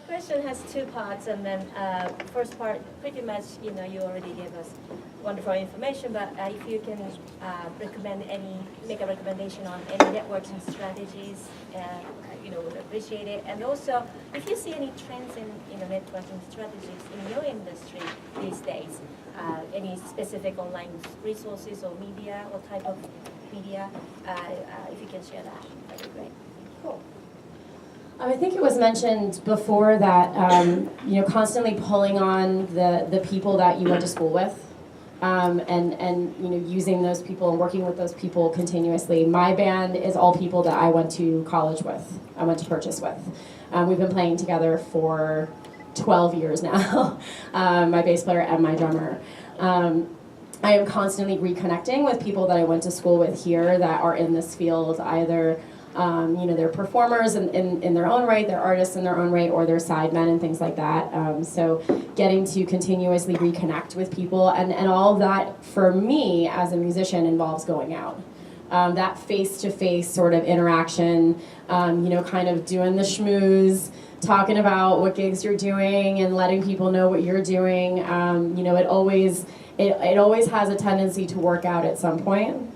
question has two parts, and then first part, pretty much, you already gave us wonderful information, but if you can make a recommendation on any networking strategies, would appreciate it. And also, if you see any trends in networking strategies in your industry these days, any specific online resources or media, or type of media, if you can share that, that'd be great. Cool. I think it was mentioned before that constantly pulling on the people that you went to school with, and using those people and working with those people continuously. My band is all people that I went to college with. I went to Purchase with. We've been playing together for 12 years now. My bass player and my drummer. I am constantly reconnecting with people that I went to school with here that are in this field, either they're performers in their own right, they're artists in their own right, or they're sidemen and things like that. So getting to continuously reconnect with people, and all of that for me as a musician involves going out. That face-to-face sort of interaction, kind of doing the schmooze, talking about what gigs you're doing and letting people know what you're doing. It always has a tendency to work out at some point.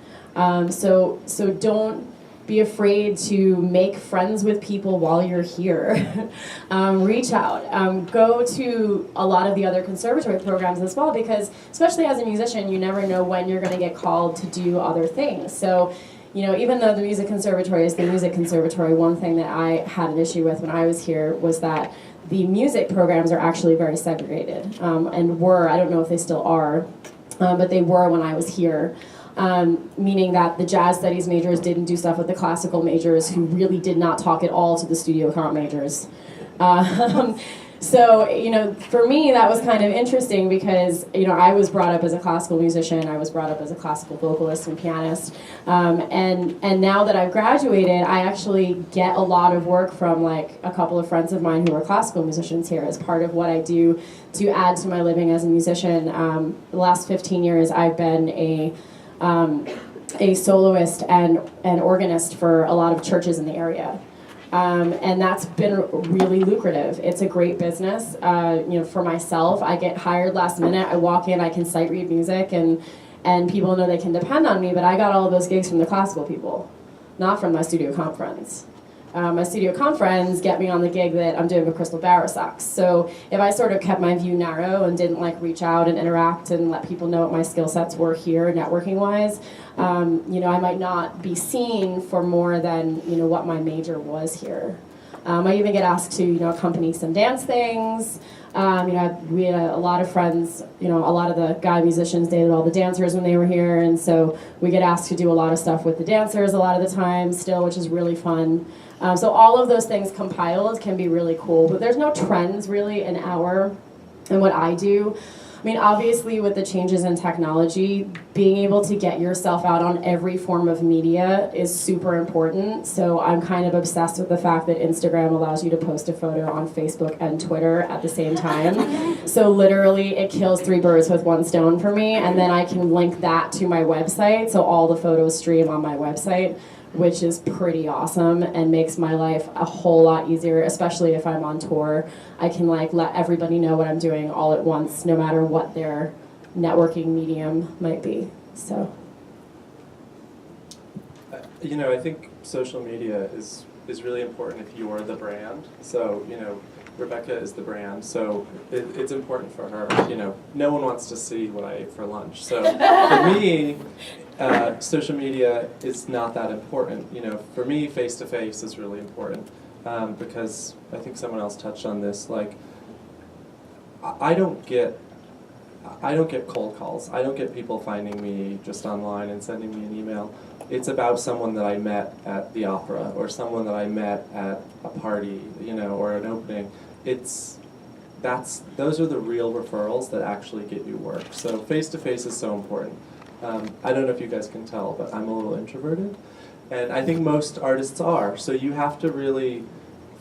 So don't be afraid to make friends with people while you're here. Reach out. Go to a lot of the other conservatory programs as well, because especially as a musician, you never know when you're going to get called to do other things. So, even though the music conservatory is the music conservatory, one thing that I had an issue with when I was here was that the music programs are actually very segregated, and were, I don't know if they still are, but they were when I was here. Meaning that the jazz studies majors didn't do stuff with the classical majors, who really did not talk at all to the studio comp majors. So, for me, that was kind of interesting because, I was brought up as a classical musician, I was brought up as a classical vocalist and pianist, and now that I've graduated, I actually get a lot of work from, like, a couple of friends of mine who are classical musicians here as part of what I do to add to my living as a musician. The last 15 years, I've been a soloist and an organist for a lot of churches in the area. And that's been really lucrative. It's a great business. For myself, I get hired last minute. I walk in, I can sight read music, and people know they can depend on me, but I got all of those gigs from the classical people, not from my studio comp friends. My studio comp friends get me on the gig that I'm doing with Crystal Barrow-Sox. So if I sort of kept my view narrow and didn't reach out and interact and let people know what my skill sets were here, networking-wise, I might not be seen for more than what my major was here. I even get asked to accompany some dance things. We had a lot of friends. A lot of the guy musicians dated all the dancers when they were here, and so we get asked to do a lot of stuff with the dancers a lot of the time still, which is really fun. So all of those things compiled can be really cool, but there's no trends really in what I do. I mean, obviously with the changes in technology, being able to get yourself out on every form of media is super important. So I'm kind of obsessed with the fact that Instagram allows you to post a photo on Facebook and Twitter at the same time. So literally it kills 3 birds with 1 stone for me, and then I can link that to my website, so all the photos stream on my website, which is pretty awesome and makes my life a whole lot easier, especially if I'm on tour. I can let everybody know what I'm doing all at once, no matter what their networking medium might be. So, I think social media is really important if you are the brand. So, Rebecca is the brand, so it's important for her. No one wants to see what I ate for lunch. So for me, social media is not that important. For me, face-to-face is really important because I think someone else touched on this. I don't get cold calls. I don't get people finding me just online and sending me an email. It's about someone that I met at the opera or someone that I met at a party, or an opening. Those are the real referrals that actually get you work. So face-to-face is so important. I don't know if you guys can tell, but I'm a little introverted, and I think most artists are. So you have to really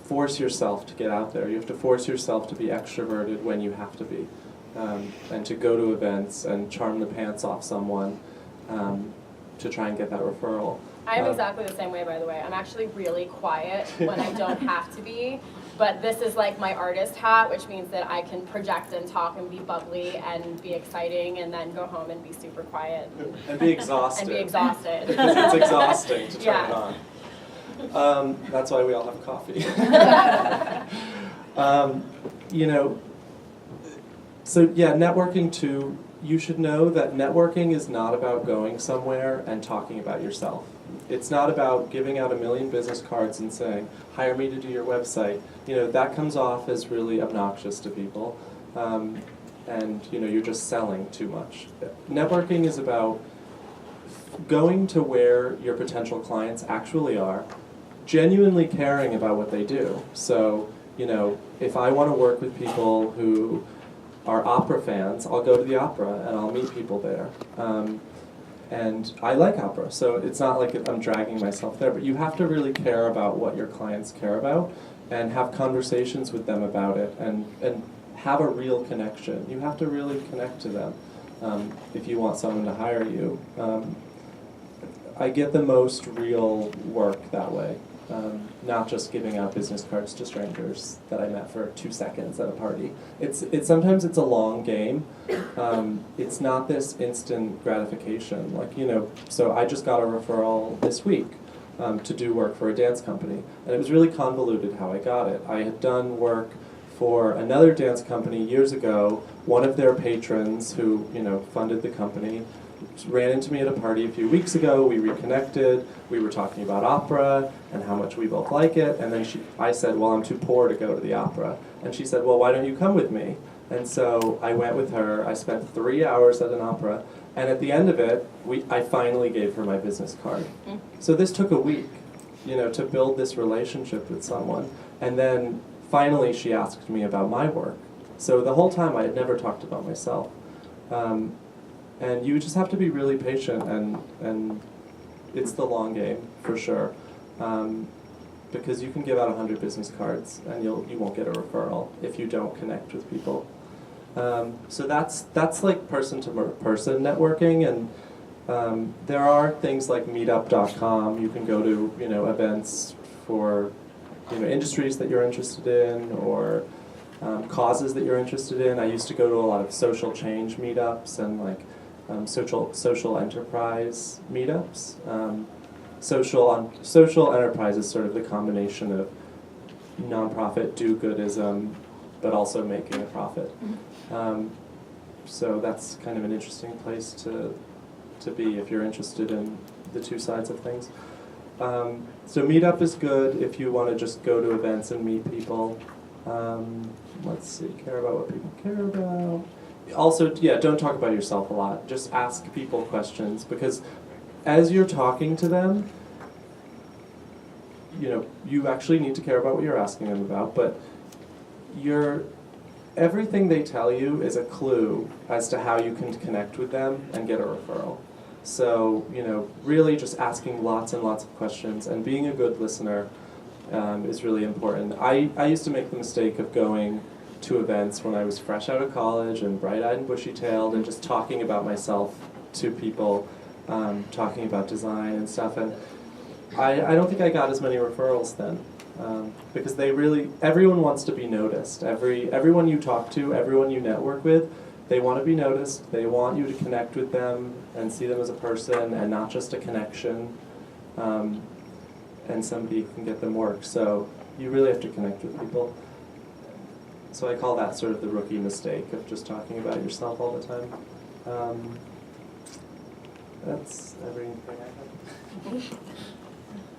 force yourself to get out there. You have to force yourself to be extroverted when you have to be, and to go to events and charm the pants off someone to try and get that referral. I'm exactly the same way, by the way. I'm actually really quiet when I don't have to be. but this is like my artist hat, which means that I can project and talk and be bubbly and be exciting and then go home and be super quiet. And be exhausted. And be exhausted. Because it's exhausting to turn Yeah. it on. That's why we all have coffee. You know, so yeah, networking too, you should know that networking is not about going somewhere and talking about yourself. It's not about giving out 1 million business cards and saying, hire me to do your website. You know, that comes off as really obnoxious to people. And you know, you're just selling too much. Networking is about going to where your potential clients actually are, genuinely caring about what they do. So, you know, if I want to work with people who are opera fans, I'll go to the opera and I'll meet people there. And I like opera, so it's not like I'm dragging myself there, but you have to really care about what your clients care about and have conversations with them about it and have a real connection. You have to really connect to them if you want someone to hire you. I get the most real work that way, not just giving out business cards to strangers that I met for 2 seconds at a party. Sometimes it's a long game. It's not this instant gratification. Like, you know, so I just got a referral this week to do work for a dance company, and it was really convoluted how I got it. I had done work for another dance company years ago. One of their patrons, who, you know, funded the company, ran into me at a party a few weeks ago. We reconnected. We were talking about opera and how much we both like it. And then I said, well, I'm too poor to go to the opera. And she said, well, why don't you come with me? And so I went with her. I spent 3 hours at an opera. And at the end of it, I finally gave her my business card. So this took a week, you know, to build this relationship with someone. And then finally she asked me about my work. So the whole time I had never talked about myself. And you just have to be really patient, and it's the long game for sure, because you can give out 100 business cards and you won't get a referral if you don't connect with people. So that's like person to person networking, and there are things like Meetup.com. You can go to, you know, events for, you know, industries that you're interested in, or causes that you're interested in. I used to go to a lot of social change meetups and like social enterprise meetups. Social enterprise is sort of the combination of nonprofit do-goodism, but also making a profit. So that's kind of an interesting place to be if you're interested in the two sides of things. So Meetup is good if you want to just go to events and meet people. Let's see, care about what people care about. Also, yeah, don't talk about yourself a lot. Just ask people questions, because as you're talking to them, you know, you actually need to care about what you're asking them about, but everything they tell you is a clue as to how you can connect with them and get a referral. So, you know, really just asking lots and lots of questions and being a good listener is really important. I used to make the mistake of going to events when I was fresh out of college and bright-eyed and bushy-tailed and just talking about myself to people, talking about design and stuff. And I don't think I got as many referrals then, because everyone wants to be noticed. Everyone you talk to, everyone you network with, they want to be noticed. They want you to connect with them and see them as a person and not just a connection, and somebody can get them work. So you really have to connect with people. So I call that sort of the rookie mistake of just talking about yourself all the time. That's everything I have.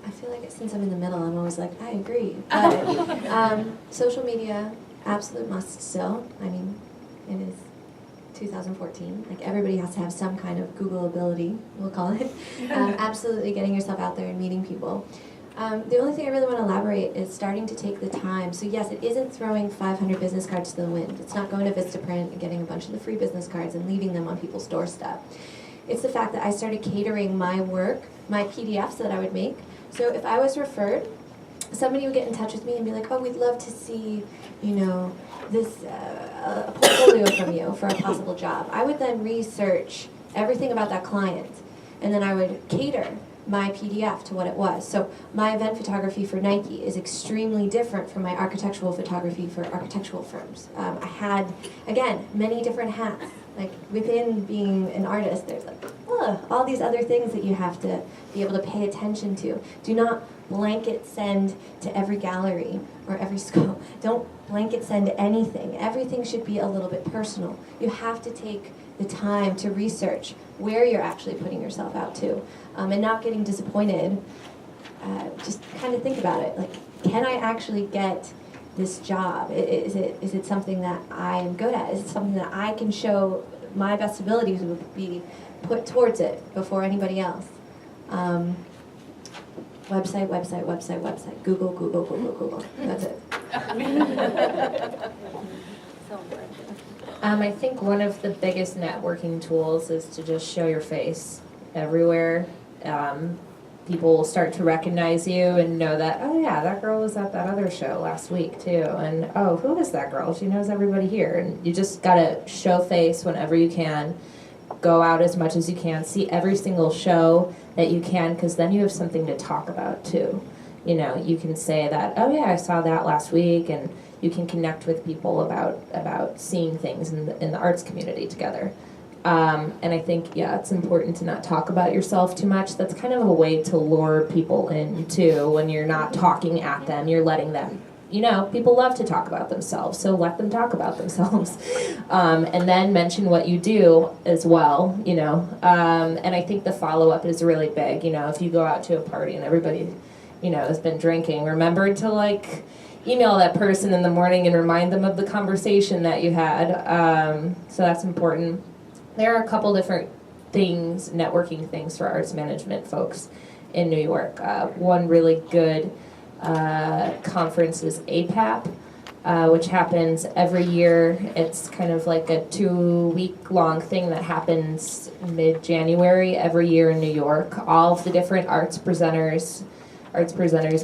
I feel like since I'm in the middle, I'm always like, I agree. But social media, absolute must still. I mean, it is 2014. Like, everybody has to have some kind of Google ability, we'll call it. Absolutely getting yourself out there and meeting people. The only thing I really want to elaborate is starting to take the time. So yes, it isn't throwing 500 business cards to the wind. It's not going to Vistaprint and getting a bunch of the free business cards and leaving them on people's doorstep. It's the fact that I started catering my work, my PDFs that I would make. So if I was referred, somebody would get in touch with me and be like, oh, we'd love to see, you know, this a portfolio from you for a possible job. I would then research everything about that client, and then I would cater my PDF to what it was. So my event photography for Nike is extremely different from my architectural photography for architectural firms. I had, again, many different hats. Like within being an artist, there's like all these other things that you have to be able to pay attention to. Do not blanket send to every gallery or every school. Don't blanket send anything. Everything should be a little bit personal. You have to take the time to research where you're actually putting yourself out to, and not getting disappointed. Just kind of think about it. Like, can I actually get this job? Is it something that I am good at? Is it something that I can show my best abilities would be put towards it before anybody else? Website. Google. That's it. I think one of the biggest networking tools is to just show your face everywhere. People will start to recognize you and know that, oh yeah, that girl was at that other show last week too. And oh, who is that girl? She knows everybody here. And you just gotta show face whenever you can. Go out as much as you can. See every single show that you can, because then you have something to talk about too. You know, you can say that, oh yeah, I saw that last week, and you can connect with people about seeing things in the arts community together. And I think, yeah, it's important to not talk about yourself too much. That's kind of a way to lure people in too. When you're not talking at them, you're letting them, you know, people love to talk about themselves, so let them talk about themselves. And then mention what you do as well, you know. And I think the follow-up is really big. You know, if you go out to a party and everybody, you know, has been drinking, remember to, like, email that person in the morning and remind them of the conversation that you had. So that's important. There are a couple different things, networking things for arts management folks in New York. One really good conference is APAP, which happens every year. It's kind of like a 2-week-long thing that happens mid-January every year in New York. All of the different arts presenters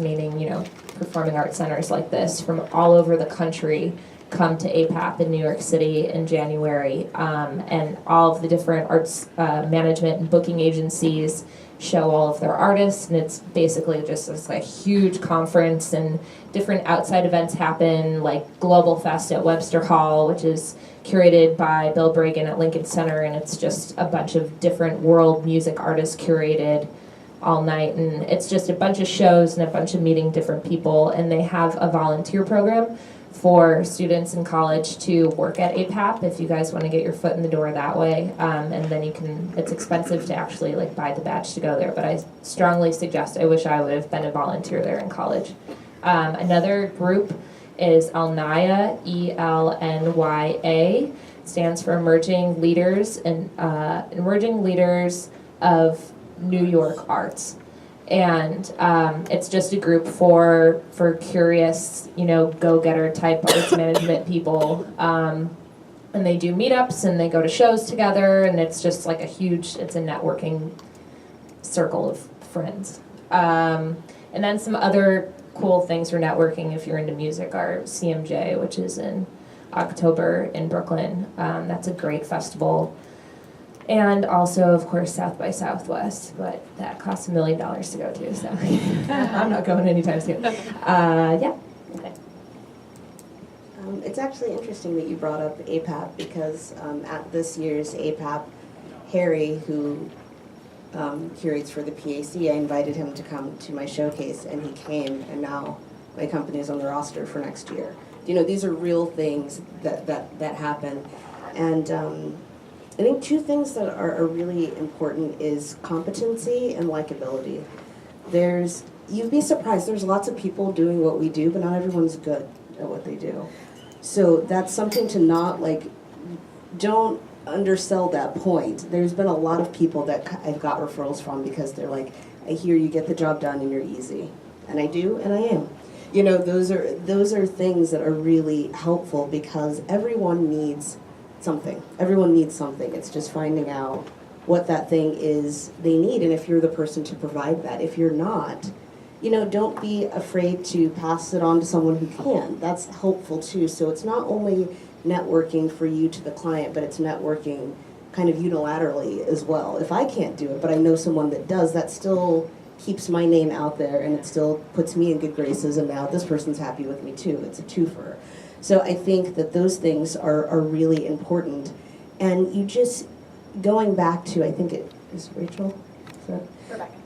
meaning, you know, performing arts centers like this from all over the country come to APAP in New York City in January, and all of the different arts management and booking agencies show all of their artists, and it's basically just this like huge conference, and different outside events happen, like Global Fest at Webster Hall, which is curated by Bill Bragan at Lincoln Center, and it's just a bunch of different world music artists curated all night, and it's just a bunch of shows and a bunch of meeting different people, and they have a volunteer program for students in college to work at APAP if you guys want to get your foot in the door that way. And then you can, it's expensive to actually like buy the badge to go there, but I strongly suggest, I wish I would have been a volunteer there in college. Another group is Elnya, ELNYA, stands for Emerging Leaders and Emerging Leaders of New York Arts. And it's just a group for curious, you know, go-getter type arts management people. And they do meetups and they go to shows together, and it's just like it's a networking circle of friends. And then some other cool things for networking if you're into music are CMJ, which is in October in Brooklyn. That's a great festival. And also, of course, South by Southwest, but that costs $1 million to go to, so I'm not going anytime soon. Yeah. Okay. It's actually interesting that you brought up APAP, because at this year's APAP, Harry, who curates for the PAC, I invited him to come to my showcase, and he came, and now my company is on the roster for next year. You know, these are real things that happen, and I think two things that are really important is competency and likability. You'd be surprised, there's lots of people doing what we do, but not everyone's good at what they do. So that's something to not, like, don't undersell that point. There's been a lot of people that I've got referrals from because they're like, I hear you get the job done and you're easy. And I do, and I am. You know, those are things that are really helpful, because everyone needs something. Everyone needs something. It's just finding out what that thing is they need, and if you're the person to provide that. If you're not, you know, don't be afraid to pass it on to someone who can. That's helpful too. So it's not only networking for you to the client, but it's networking kind of unilaterally as well. If I can't do it, but I know someone that does, that still keeps my name out there, and it still puts me in good graces, and now this person's happy with me too. It's a twofer. So I think that those things are really important. And you just, going back to, I think it is Rachel? Is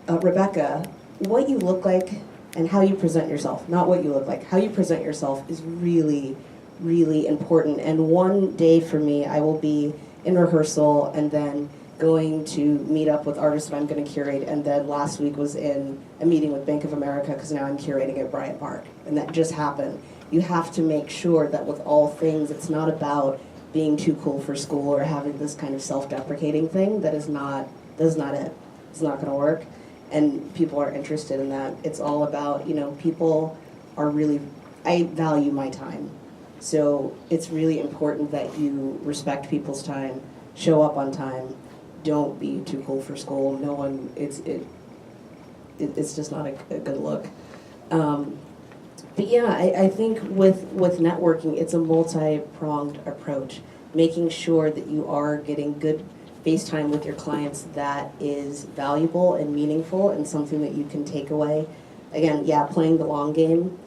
that? Rebecca, what you look like and how you present yourself, not what you look like, how you present yourself is really, really important. And one day for me, I will be in rehearsal and then going to meet up with artists that I'm going to curate, and then last week was in a meeting with Bank of America because now I'm curating at Bryant Park, and that just happened. You have to make sure that with all things, it's not about being too cool for school or having this kind of self-deprecating thing. That is not it. It's not going to work, and people are interested in that. It's all about, people are really, I value my time. So it's really important that you respect people's time, show up on time, don't be too cool for school. No one, it's just not a good look. But yeah, I think with networking, it's a multi-pronged approach. Making sure that you are getting good face time with your clients that is valuable and meaningful and something that you can take away. Again, yeah, playing the long game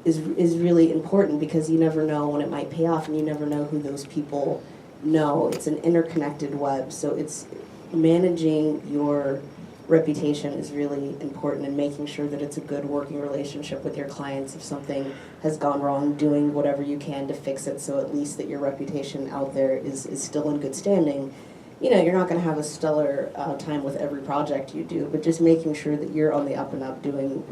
is really important because you never know when it might pay off, and you never know who those people know. It's an interconnected web, so it's managing your reputation is really important, and making sure that it's a good working relationship with your clients. If something has gone wrong, doing whatever you can to fix it, so at least that your reputation out there is still in good standing. You're not going to have a stellar time with every project you do, but just making sure that you're on the up and up doing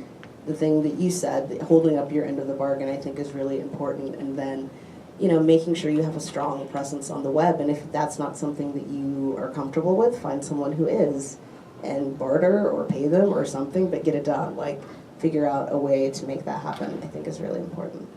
the thing that you said, that holding up your end of the bargain, I think is really important. And then, making sure you have a strong presence on the web. And if that's not something that you are comfortable with, find someone who is, and barter or pay them or something, but get it done. Like, figure out a way to make that happen, I think is really important.